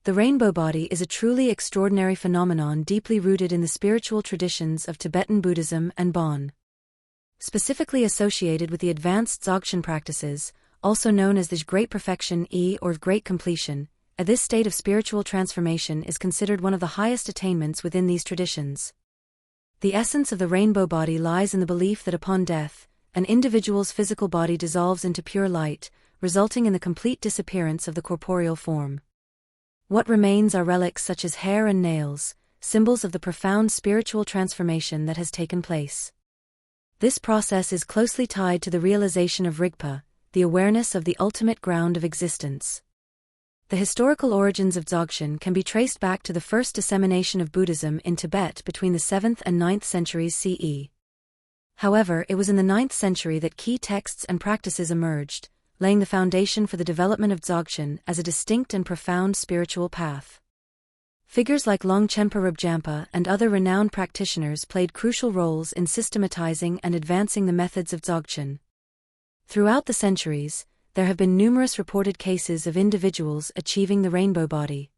The rainbow body is a truly extraordinary phenomenon deeply rooted in the spiritual traditions of Tibetan Buddhism and Bon. Specifically associated with the advanced Dzogchen practices, also known as the Great Perfection or Great Completion, this state of spiritual transformation is considered one of the highest attainments within these traditions. The essence of the rainbow body lies in the belief that upon death, an individual's physical body dissolves into pure light, resulting in the complete disappearance of the corporeal form. What remains are relics such as hair and nails, symbols of the profound spiritual transformation that has taken place. This process is closely tied to the realization of Rigpa, the awareness of the ultimate ground of existence. The historical origins of Dzogchen can be traced back to the first dissemination of Buddhism in Tibet between the 7th and 9th centuries CE. However, it was in the 9th century that key texts and practices emerged, laying the foundation for the development of Dzogchen as a distinct and profound spiritual path. Figures like Longchenpa Rinpoche and other renowned practitioners played crucial roles in systematizing and advancing the methods of Dzogchen. Throughout the centuries, there have been numerous reported cases of individuals achieving the rainbow body.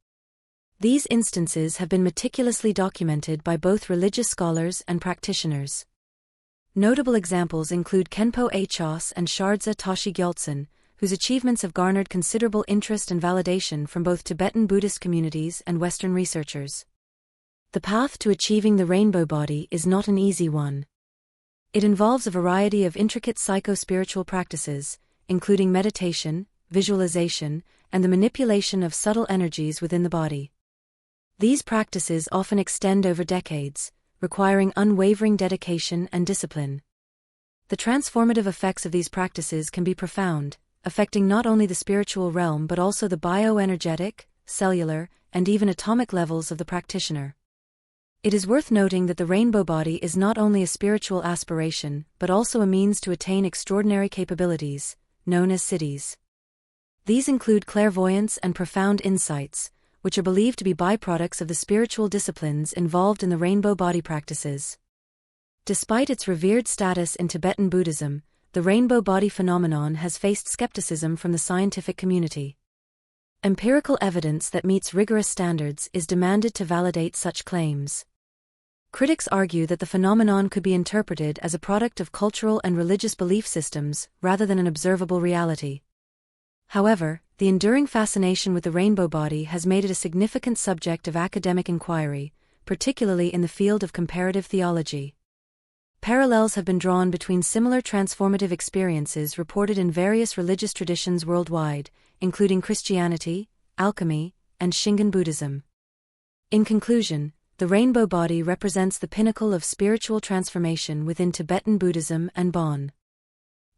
These instances have been meticulously documented by both religious scholars and practitioners. Notable examples include Khenpo Chos and Shardza Tashi Gyaltsen, whose achievements have garnered considerable interest and validation from both Tibetan Buddhist communities and Western researchers. The path to achieving the rainbow body is not an easy one. It involves a variety of intricate psycho-spiritual practices, including meditation, visualization, and the manipulation of subtle energies within the body. These practices often extend over decades, requiring unwavering dedication and discipline. The transformative effects of these practices can be profound, affecting not only the spiritual realm but also the bioenergetic, cellular, and even atomic levels of the practitioner. It is worth noting that the rainbow body is not only a spiritual aspiration but also a means to attain extraordinary capabilities, known as siddhis. These include clairvoyance and profound insights, which are believed to be byproducts of the spiritual disciplines involved in the rainbow body practices. Despite its revered status in Tibetan Buddhism, the rainbow body phenomenon has faced skepticism from the scientific community. Empirical evidence that meets rigorous standards is demanded to validate such claims. Critics argue that the phenomenon could be interpreted as a product of cultural and religious belief systems rather than an observable reality. However, the enduring fascination with the rainbow body has made it a significant subject of academic inquiry, particularly in the field of comparative theology. Parallels have been drawn between similar transformative experiences reported in various religious traditions worldwide, including Christianity, alchemy, and Shingon Buddhism. In conclusion, the rainbow body represents the pinnacle of spiritual transformation within Tibetan Buddhism and Bon.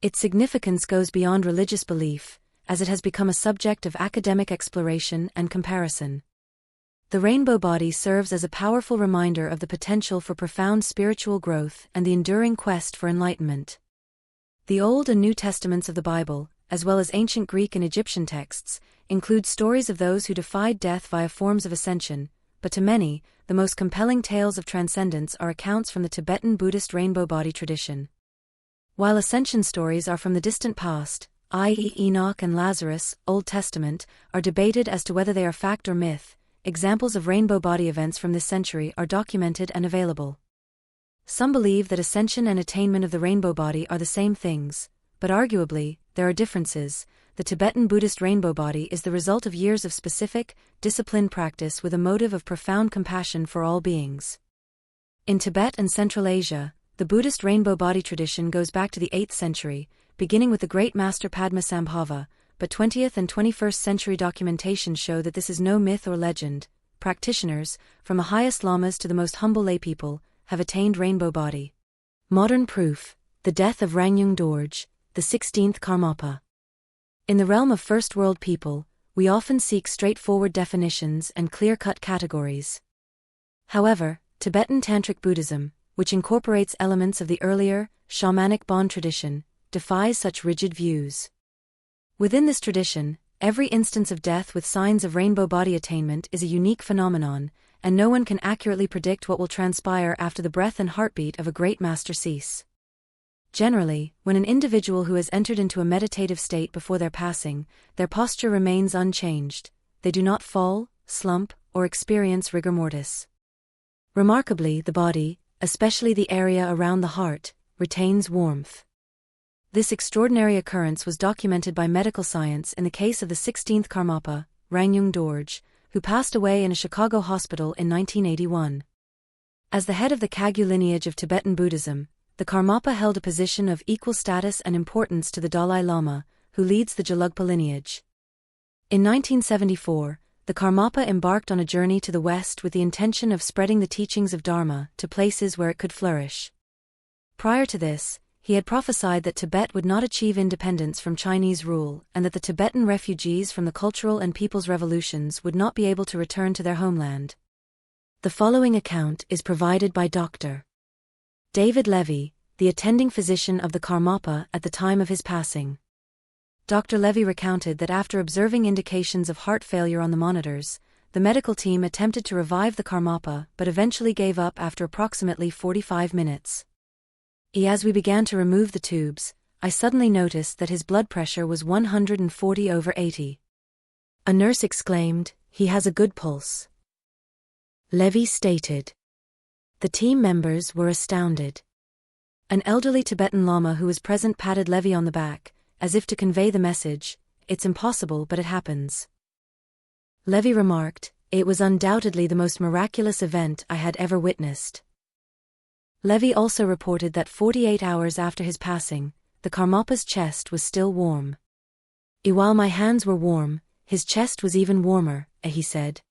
Its significance goes beyond religious belief, as it has become a subject of academic exploration and comparison. The rainbow body serves as a powerful reminder of the potential for profound spiritual growth and the enduring quest for enlightenment. The Old and New Testaments of the Bible, as well as ancient Greek and Egyptian texts, include stories of those who defied death via forms of ascension, but to many, the most compelling tales of transcendence are accounts from the Tibetan Buddhist rainbow body tradition. While ascension stories are from the distant past, i.e. Enoch and Lazarus, Old Testament, are debated as to whether they are fact or myth. Examples of rainbow body events from this century are documented and available. Some believe that ascension and attainment of the rainbow body are the same things, but arguably, there are differences. The Tibetan Buddhist rainbow body is the result of years of specific, disciplined practice with a motive of profound compassion for all beings. In Tibet and Central Asia, the Buddhist rainbow body tradition goes back to the 8th century, beginning with the great master Padmasambhava, but 20th and 21st century documentation show that this is no myth or legend. Practitioners, from the highest lamas to the most humble laypeople, have attained rainbow body. Modern proof: the death of Rangjung Dorje, the 16th Karmapa. In the realm of first world people, we often seek straightforward definitions and clear-cut categories. However, Tibetan Tantric Buddhism, which incorporates elements of the earlier, shamanic Bon tradition, defies such rigid views. Within this tradition, every instance of death with signs of rainbow body attainment is a unique phenomenon, and no one can accurately predict what will transpire after the breath and heartbeat of a great master cease. Generally, when an individual who has entered into a meditative state before their passing, their posture remains unchanged. They do not fall, slump, or experience rigor mortis. Remarkably, the body, especially the area around the heart, retains warmth. This extraordinary occurrence was documented by medical science in the case of the 16th Karmapa, Rangjung Dorje, who passed away in a Chicago hospital in 1981. As the head of the Kagyu lineage of Tibetan Buddhism, the Karmapa held a position of equal status and importance to the Dalai Lama, who leads the Gelugpa lineage. In 1974, the Karmapa embarked on a journey to the West with the intention of spreading the teachings of Dharma to places where it could flourish. Prior to this, he had prophesied that Tibet would not achieve independence from Chinese rule and that the Tibetan refugees from the cultural and people's revolutions would not be able to return to their homeland. The following account is provided by Dr. David Levy, the attending physician of the Karmapa at the time of his passing. Dr. Levy recounted that after observing indications of heart failure on the monitors, the medical team attempted to revive the Karmapa but eventually gave up after approximately 45 minutes. As we began to remove the tubes, I suddenly noticed that his blood pressure was 140/80. A nurse exclaimed, "He has a good pulse." Levy stated. The team members were astounded. An elderly Tibetan Lama who was present patted Levy on the back, as if to convey the message, "It's impossible but it happens." Levy remarked, "It was undoubtedly the most miraculous event I had ever witnessed." Levy also reported that 48 hours after his passing, the Karmapa's chest was still warm. While my hands were warm, his chest was even warmer, he said.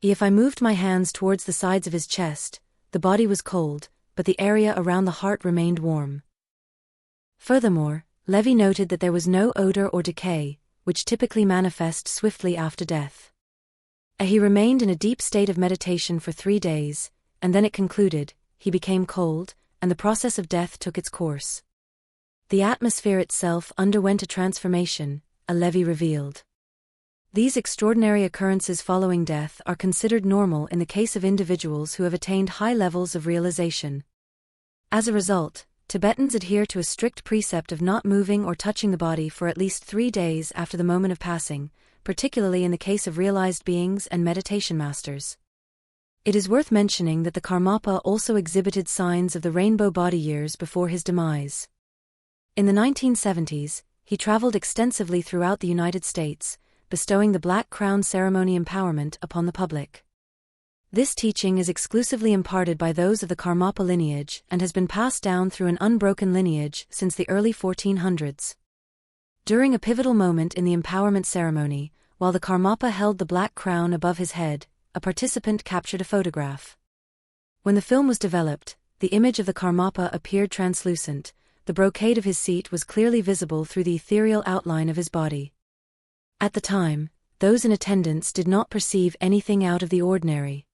If I moved my hands towards the sides of his chest, the body was cold, but the area around the heart remained warm. Furthermore, Levy noted that there was no odor or decay, which typically manifest swiftly after death. He remained in a deep state of meditation for 3 days, and then it concluded, he became cold, and the process of death took its course. The atmosphere itself underwent a transformation, Levy revealed. These extraordinary occurrences following death are considered normal in the case of individuals who have attained high levels of realization. As a result, Tibetans adhere to a strict precept of not moving or touching the body for at least 3 days after the moment of passing, particularly in the case of realized beings and meditation masters. It is worth mentioning that the Karmapa also exhibited signs of the rainbow body years before his demise. In the 1970s, he traveled extensively throughout the United States, bestowing the Black Crown ceremony empowerment upon the public. This teaching is exclusively imparted by those of the Karmapa lineage and has been passed down through an unbroken lineage since the early 1400s. During a pivotal moment in the empowerment ceremony, while the Karmapa held the black crown above his head, a participant captured a photograph. When the film was developed, the image of the Karmapa appeared translucent. The brocade of his seat was clearly visible through the ethereal outline of his body. At the time, those in attendance did not perceive anything out of the ordinary.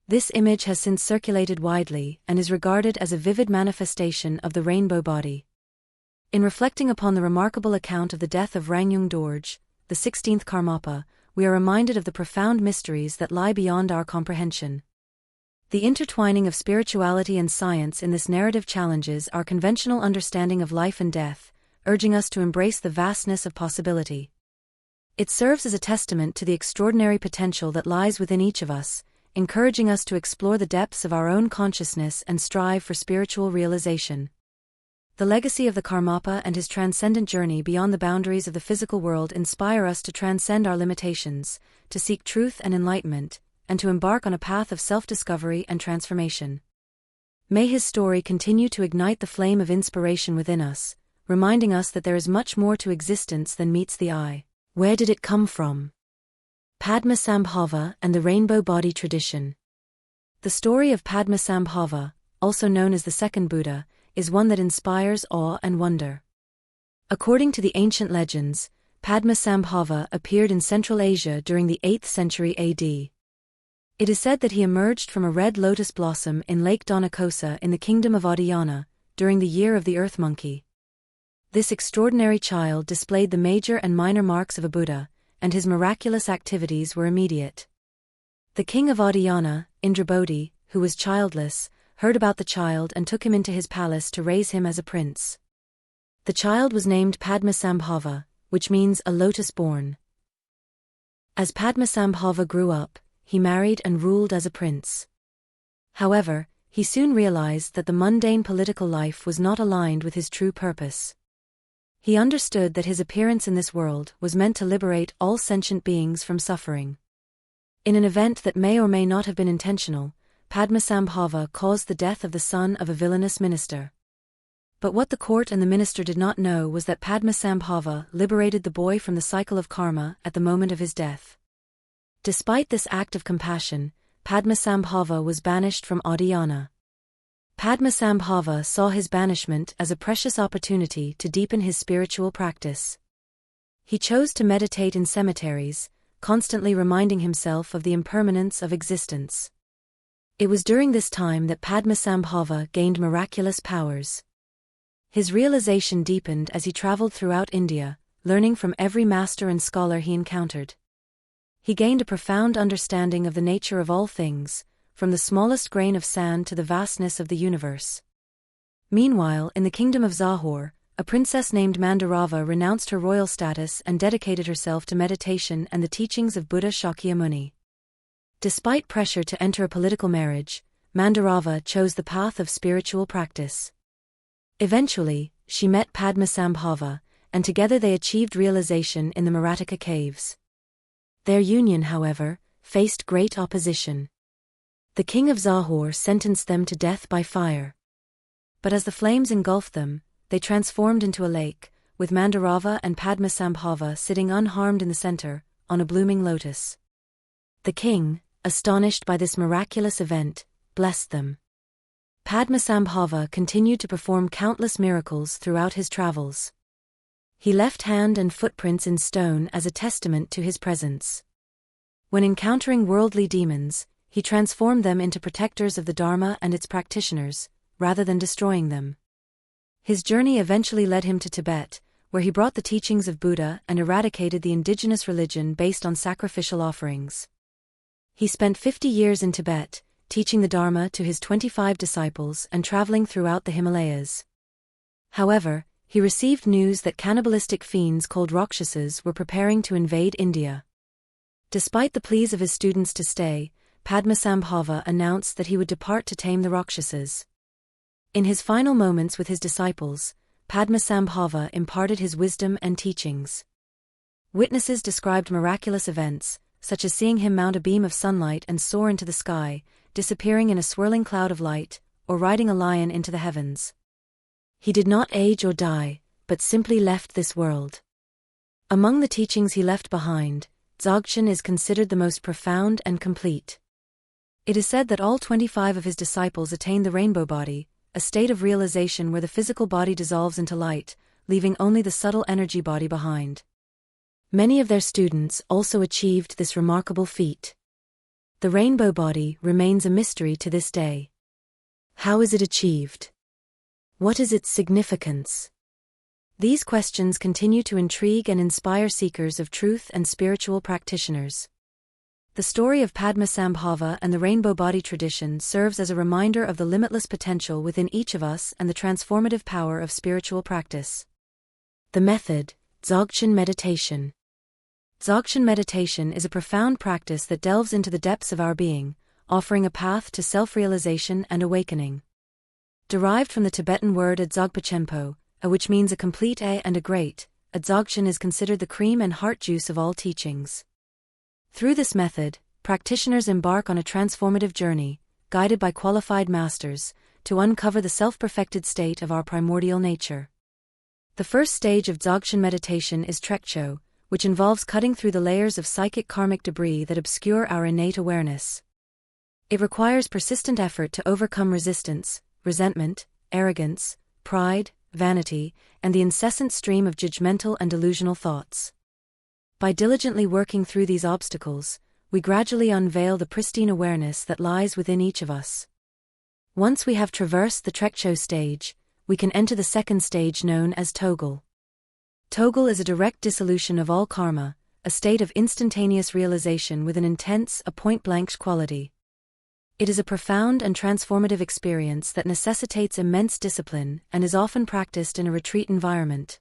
This image has since circulated widely and is regarded as a vivid manifestation of the rainbow body. In reflecting upon the remarkable account of the death of Rangjung Dorje, the 16th Karmapa, we are reminded of the profound mysteries that lie beyond our comprehension. The intertwining of spirituality and science in this narrative challenges our conventional understanding of life and death, urging us to embrace the vastness of possibility. It serves as a testament to the extraordinary potential that lies within each of us, encouraging us to explore the depths of our own consciousness and strive for spiritual realization. The legacy of the Karmapa and his transcendent journey beyond the boundaries of the physical world inspire us to transcend our limitations, to seek truth and enlightenment, and to embark on a path of self-discovery and transformation. May his story continue to ignite the flame of inspiration within us, reminding us that there is much more to existence than meets the eye. Where did it come from? Padmasambhava and the Rainbow Body Tradition. The story of Padmasambhava, also known as the second Buddha, is one that inspires awe and wonder. According to the ancient legends, Padmasambhava appeared in Central Asia during the 8th century AD. It is said that he emerged from a red lotus blossom in Lake Donakosa in the kingdom of Adhyana, during the year of the earth monkey. This extraordinary child displayed the major and minor marks of a Buddha, and his miraculous activities were immediate. The king of Adhyana, Indrabodhi, who was childless, heard about the child and took him into his palace to raise him as a prince. The child was named Padmasambhava, which means a lotus born. As Padmasambhava grew up, he married and ruled as a prince. However, he soon realized that the mundane political life was not aligned with his true purpose. He understood that his appearance in this world was meant to liberate all sentient beings from suffering. In an event that may or may not have been intentional, Padmasambhava caused the death of the son of a villainous minister. But what the court and the minister did not know was that Padmasambhava liberated the boy from the cycle of karma at the moment of his death. Despite this act of compassion, Padmasambhava was banished from Adhyana. Padmasambhava saw his banishment as a precious opportunity to deepen his spiritual practice. He chose to meditate in cemeteries, constantly reminding himself of the impermanence of existence. It was during this time that Padmasambhava gained miraculous powers. His realization deepened as he traveled throughout India, learning from every master and scholar he encountered. He gained a profound understanding of the nature of all things, from the smallest grain of sand to the vastness of the universe. Meanwhile, in the kingdom of Zahor, a princess named Mandarava renounced her royal status and dedicated herself to meditation and the teachings of Buddha Shakyamuni. Despite pressure to enter a political marriage, Mandarava chose the path of spiritual practice. Eventually, she met Padmasambhava, and together they achieved realization in the Marathaka caves. Their union, however, faced great opposition. The king of Zahor sentenced them to death by fire. But as the flames engulfed them, they transformed into a lake, with Mandarava and Padmasambhava sitting unharmed in the center, on a blooming lotus. The king, astonished by this miraculous event, blessed them. Padmasambhava continued to perform countless miracles throughout his travels. He left hand and footprints in stone as a testament to his presence. When encountering worldly demons, he transformed them into protectors of the Dharma and its practitioners, rather than destroying them. His journey eventually led him to Tibet, where he brought the teachings of Buddha and eradicated the indigenous religion based on sacrificial offerings. He spent 50 years in Tibet, teaching the Dharma to his 25 disciples and traveling throughout the Himalayas. However, he received news that cannibalistic fiends called Rakshasas were preparing to invade India. Despite the pleas of his students to stay, Padmasambhava announced that he would depart to tame the Rakshasas. In his final moments with his disciples, Padmasambhava imparted his wisdom and teachings. Witnesses described miraculous events, such as seeing him mount a beam of sunlight and soar into the sky, disappearing in a swirling cloud of light, or riding a lion into the heavens. He did not age or die, but simply left this world. Among the teachings he left behind, Dzogchen is considered the most profound and complete. It is said that all 25 of his disciples attained the rainbow body, a state of realization where the physical body dissolves into light, leaving only the subtle energy body behind. Many of their students also achieved this remarkable feat. The rainbow body remains a mystery to this day. How is it achieved? What is its significance? These questions continue to intrigue and inspire seekers of truth and spiritual practitioners. The story of Padmasambhava and the rainbow body tradition serves as a reminder of the limitless potential within each of us and the transformative power of spiritual practice. The method, Dzogchen meditation. Dzogchen meditation is a profound practice that delves into the depths of our being, offering a path to self-realization and awakening. Derived from the Tibetan word Adzogpachenpo, which means a complete and a great, Dzogchen is considered the cream and heart juice of all teachings. Through this method, practitioners embark on a transformative journey, guided by qualified masters, to uncover the self-perfected state of our primordial nature. The first stage of Dzogchen meditation is Trekcho, which involves cutting through the layers of psychic karmic debris that obscure our innate awareness. It requires persistent effort to overcome resistance, resentment, arrogance, pride, vanity, and the incessant stream of judgmental and delusional thoughts. By diligently working through these obstacles, we gradually unveil the pristine awareness that lies within each of us. Once we have traversed the Trekcho stage, we can enter the second stage known as Togul. Togul is a direct dissolution of all karma, a state of instantaneous realization with an intense, point-blank quality. It is a profound and transformative experience that necessitates immense discipline and is often practiced in a retreat environment.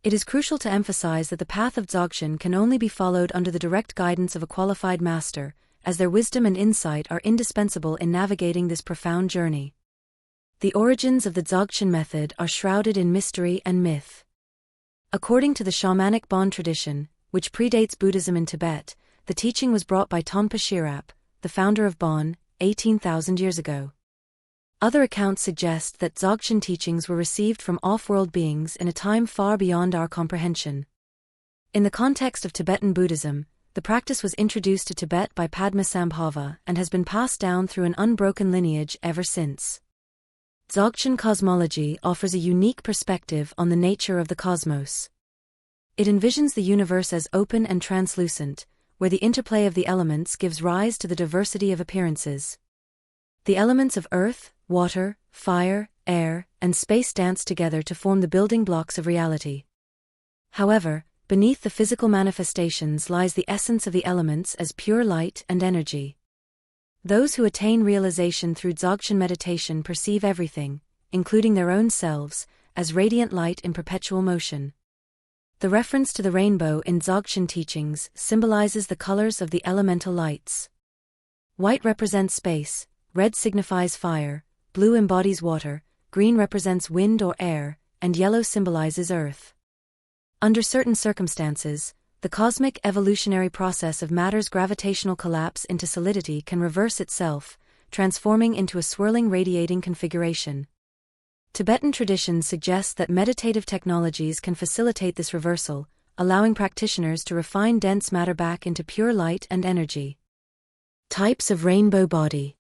It is crucial to emphasize that the path of Dzogchen can only be followed under the direct guidance of a qualified master, as their wisdom and insight are indispensable in navigating this profound journey. The origins of the Dzogchen method are shrouded in mystery and myth. According to the shamanic Bon tradition, which predates Buddhism in Tibet, the teaching was brought by Tonpa Shirap, the founder of Bon, 18,000 years ago. Other accounts suggest that Dzogchen teachings were received from off-world beings in a time far beyond our comprehension. In the context of Tibetan Buddhism, the practice was introduced to Tibet by Padmasambhava and has been passed down through an unbroken lineage ever since. Dzogchen cosmology offers a unique perspective on the nature of the cosmos. It envisions the universe as open and translucent, where the interplay of the elements gives rise to the diversity of appearances. The elements of earth, water, fire, air, and space dance together to form the building blocks of reality. However, beneath the physical manifestations lies the essence of the elements as pure light and energy. Those who attain realization through Dzogchen meditation perceive everything, including their own selves, as radiant light in perpetual motion. The reference to the rainbow in Dzogchen teachings symbolizes the colors of the elemental lights. White represents space, red signifies fire, blue embodies water, green represents wind or air, and yellow symbolizes earth. Under certain circumstances, the cosmic evolutionary process of matter's gravitational collapse into solidity can reverse itself, transforming into a swirling radiating configuration. Tibetan tradition suggests that meditative technologies can facilitate this reversal, allowing practitioners to refine dense matter back into pure light and energy. Types of rainbow body.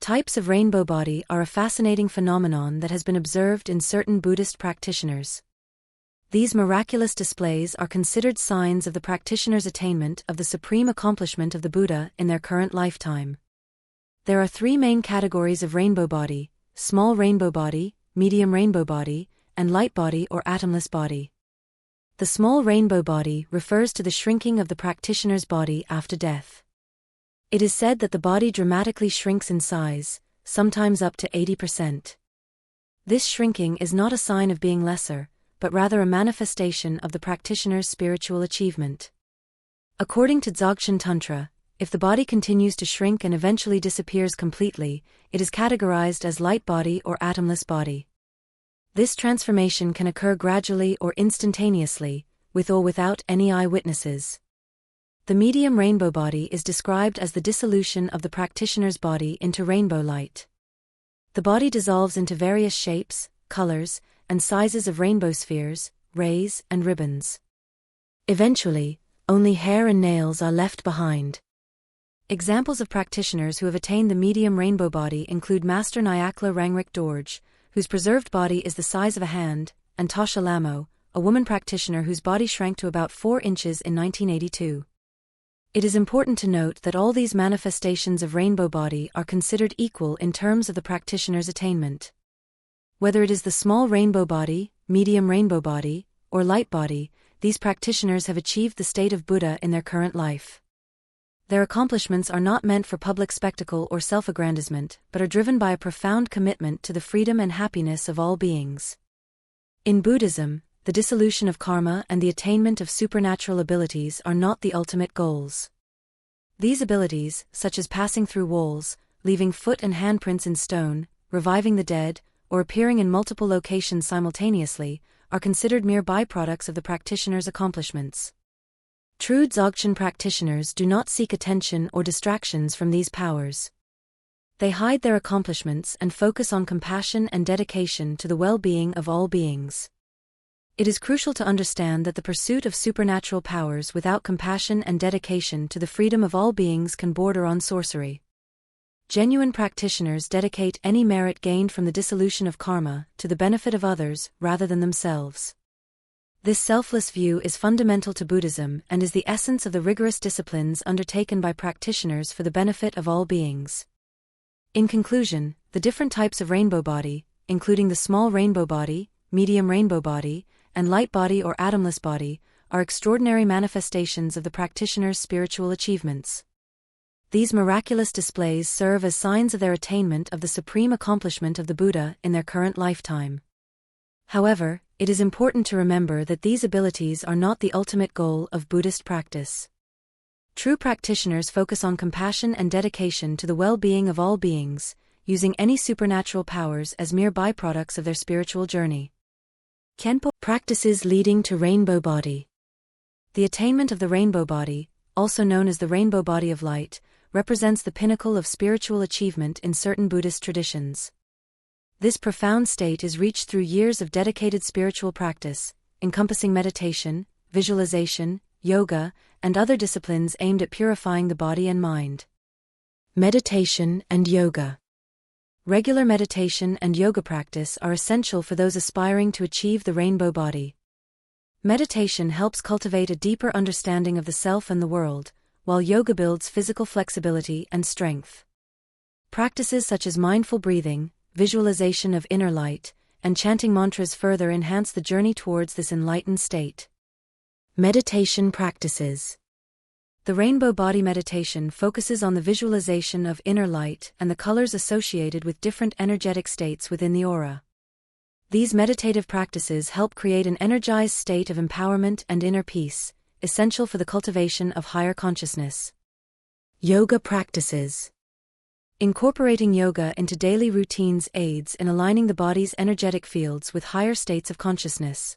Types of rainbow body are a fascinating phenomenon that has been observed in certain Buddhist practitioners. These miraculous displays are considered signs of the practitioner's attainment of the supreme accomplishment of the Buddha in their current lifetime. There are three main categories of rainbow body: small rainbow body, medium rainbow body, and light body or atomless body. The small rainbow body refers to the shrinking of the practitioner's body after death. It is said that the body dramatically shrinks in size, sometimes up to 80%. This shrinking is not a sign of being lesser, but rather a manifestation of the practitioner's spiritual achievement. According to Dzogchen Tantra, if the body continues to shrink and eventually disappears completely, it is categorized as light body or atomless body. This transformation can occur gradually or instantaneously, with or without any eyewitnesses. The medium rainbow body is described as the dissolution of the practitioner's body into rainbow light. The body dissolves into various shapes, colors, and sizes of rainbow spheres, rays, and ribbons. Eventually, only hair and nails are left behind. Examples of practitioners who have attained the medium rainbow body include Master Nyakla Rangrik Dorje, whose preserved body is the size of a hand, and Tasha Lamo, a woman practitioner whose body shrank to about 4 inches in 1982. It is important to note that all these manifestations of rainbow body are considered equal in terms of the practitioner's attainment. Whether it is the small rainbow body, medium rainbow body, or light body, these practitioners have achieved the state of Buddha in their current life. Their accomplishments are not meant for public spectacle or self-aggrandizement, but are driven by a profound commitment to the freedom and happiness of all beings. In Buddhism, the dissolution of karma and the attainment of supernatural abilities are not the ultimate goals. These abilities, such as passing through walls, leaving foot and handprints in stone, reviving the dead, or appearing in multiple locations simultaneously, are considered mere byproducts of the practitioner's accomplishments. True Dzogchen practitioners do not seek attention or distractions from these powers. They hide their accomplishments and focus on compassion and dedication to the well-being of all beings. It is crucial to understand that the pursuit of supernatural powers without compassion and dedication to the freedom of all beings can border on sorcery. Genuine practitioners dedicate any merit gained from the dissolution of karma to the benefit of others rather than themselves. This selfless view is fundamental to Buddhism and is the essence of the rigorous disciplines undertaken by practitioners for the benefit of all beings. In conclusion, the different types of rainbow body, including the small rainbow body, medium rainbow body, and light body or atomless body, are extraordinary manifestations of the practitioner's spiritual achievements. These miraculous displays serve as signs of their attainment of the supreme accomplishment of the Buddha in their current lifetime. However, it is important to remember that these abilities are not the ultimate goal of Buddhist practice. True practitioners focus on compassion and dedication to the well-being of all beings, using any supernatural powers as mere byproducts of their spiritual journey. Khenpo practices leading to rainbow body. The attainment of the rainbow body, also known as the rainbow body of light, represents the pinnacle of spiritual achievement in certain Buddhist traditions. This profound state is reached through years of dedicated spiritual practice, encompassing meditation, visualization, yoga, and other disciplines aimed at purifying the body and mind. Meditation and yoga. Regular meditation and yoga practice are essential for those aspiring to achieve the rainbow body. Meditation helps cultivate a deeper understanding of the self and the world, while yoga builds physical flexibility and strength. Practices such as mindful breathing, visualization of inner light, and chanting mantras further enhance the journey towards this enlightened state. Meditation practices. The rainbow body meditation focuses on the visualization of inner light and the colors associated with different energetic states within the aura. These meditative practices help create an energized state of empowerment and inner peace, essential for the cultivation of higher consciousness. Yoga practices. Incorporating yoga into daily routines aids in aligning the body's energetic fields with higher states of consciousness.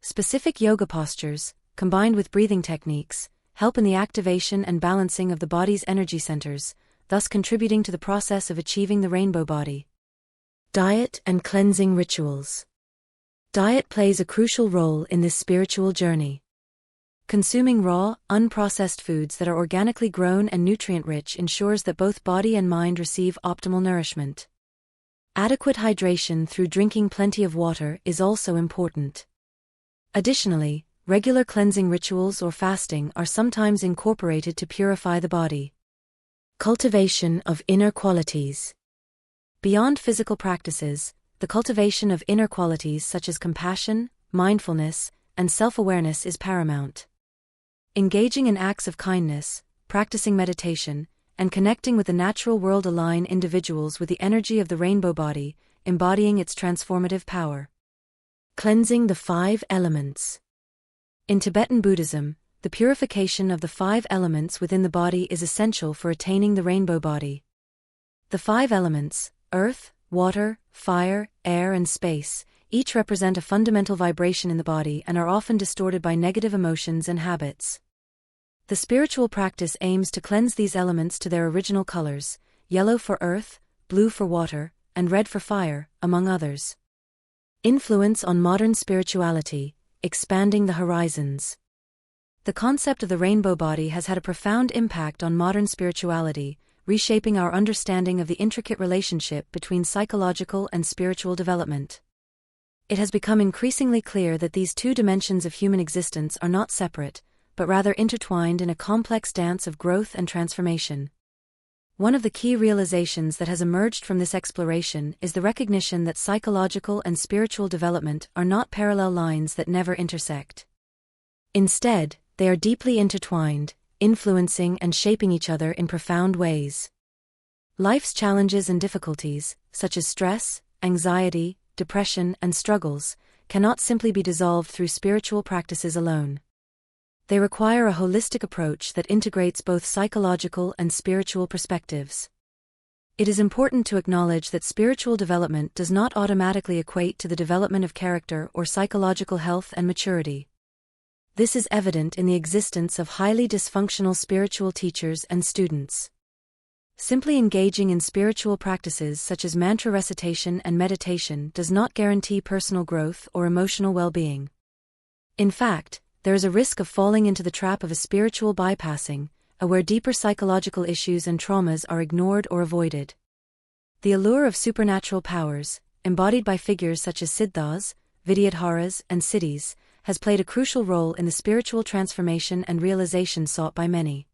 Specific yoga postures, combined with breathing techniques, help in the activation and balancing of the body's energy centers, thus contributing to the process of achieving the rainbow body. Diet and cleansing rituals. Diet plays a crucial role in this spiritual journey. Consuming raw, unprocessed foods that are organically grown and nutrient-rich ensures that both body and mind receive optimal nourishment. Adequate hydration through drinking plenty of water is also important. Additionally, regular cleansing rituals or fasting are sometimes incorporated to purify the body. Cultivation of inner qualities. Beyond physical practices, the cultivation of inner qualities such as compassion, mindfulness, and self-awareness is paramount. Engaging in acts of kindness, practicing meditation, and connecting with the natural world align individuals with the energy of the rainbow body, embodying its transformative power. Cleansing the 5 elements. In Tibetan Buddhism, the purification of the 5 elements within the body is essential for attaining the rainbow body. The 5 elements, earth, water, fire, air, and space, each represent a fundamental vibration in the body and are often distorted by negative emotions and habits. The spiritual practice aims to cleanse these elements to their original colors, yellow for earth, blue for water, and red for fire, among others. Influence on modern spirituality, expanding the horizons. The concept of the rainbow body has had a profound impact on modern spirituality, reshaping our understanding of the intricate relationship between psychological and spiritual development. It has become increasingly clear that these 2 dimensions of human existence are not separate, but rather intertwined in a complex dance of growth and transformation. One of the key realizations that has emerged from this exploration is the recognition that psychological and spiritual development are not parallel lines that never intersect. Instead, they are deeply intertwined, influencing and shaping each other in profound ways. Life's challenges and difficulties, such as stress, anxiety, depression, and struggles, cannot simply be dissolved through spiritual practices alone. They require a holistic approach that integrates both psychological and spiritual perspectives. It is important to acknowledge that spiritual development does not automatically equate to the development of character or psychological health and maturity. This is evident in the existence of highly dysfunctional spiritual teachers and students. Simply engaging in spiritual practices such as mantra recitation and meditation does not guarantee personal growth or emotional well-being. In fact, there is a risk of falling into the trap of a spiritual bypassing, where deeper psychological issues and traumas are ignored or avoided. The allure of supernatural powers, embodied by figures such as Siddhas, Vidyadharas, and Siddhis, has played a crucial role in the spiritual transformation and realization sought by many.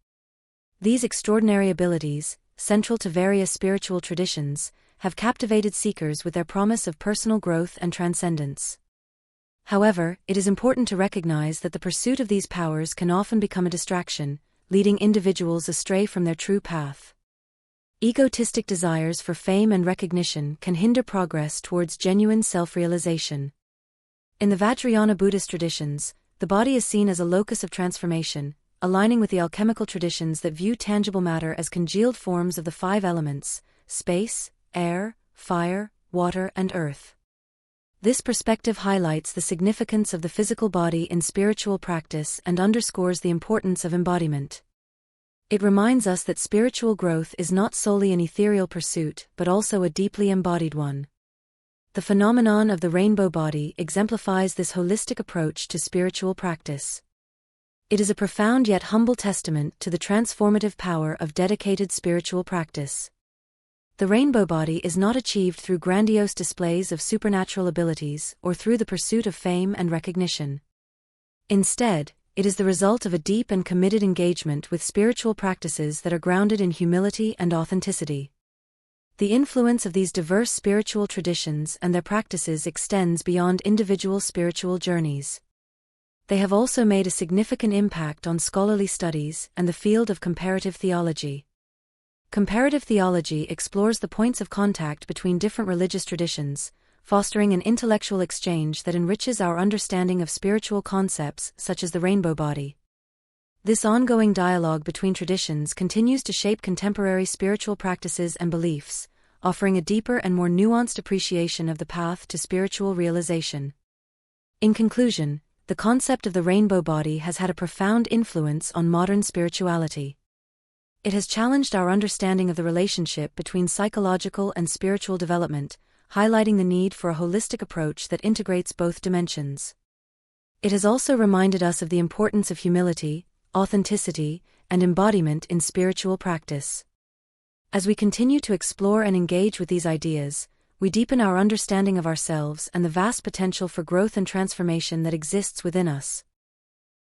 These extraordinary abilities, central to various spiritual traditions, have captivated seekers with their promise of personal growth and transcendence. However, it is important to recognize that the pursuit of these powers can often become a distraction, leading individuals astray from their true path. Egotistic desires for fame and recognition can hinder progress towards genuine self-realization. In the Vajrayana Buddhist traditions, the body is seen as a locus of transformation, aligning with the alchemical traditions that view tangible matter as congealed forms of the five elements: space, air, fire, water, and earth. This perspective highlights the significance of the physical body in spiritual practice and underscores the importance of embodiment. It reminds us that spiritual growth is not solely an ethereal pursuit but also a deeply embodied one. The phenomenon of the rainbow body exemplifies this holistic approach to spiritual practice. It is a profound yet humble testament to the transformative power of dedicated spiritual practice. The rainbow body is not achieved through grandiose displays of supernatural abilities or through the pursuit of fame and recognition. Instead, it is the result of a deep and committed engagement with spiritual practices that are grounded in humility and authenticity. The influence of these diverse spiritual traditions and their practices extends beyond individual spiritual journeys. They have also made a significant impact on scholarly studies and the field of comparative theology. Comparative theology explores the points of contact between different religious traditions, fostering an intellectual exchange that enriches our understanding of spiritual concepts such as the rainbow body. This ongoing dialogue between traditions continues to shape contemporary spiritual practices and beliefs, offering a deeper and more nuanced appreciation of the path to spiritual realization. In conclusion, the concept of the rainbow body has had a profound influence on modern spirituality. It has challenged our understanding of the relationship between psychological and spiritual development, highlighting the need for a holistic approach that integrates both dimensions. It has also reminded us of the importance of humility, authenticity, and embodiment in spiritual practice. As we continue to explore and engage with these ideas, we deepen our understanding of ourselves and the vast potential for growth and transformation that exists within us.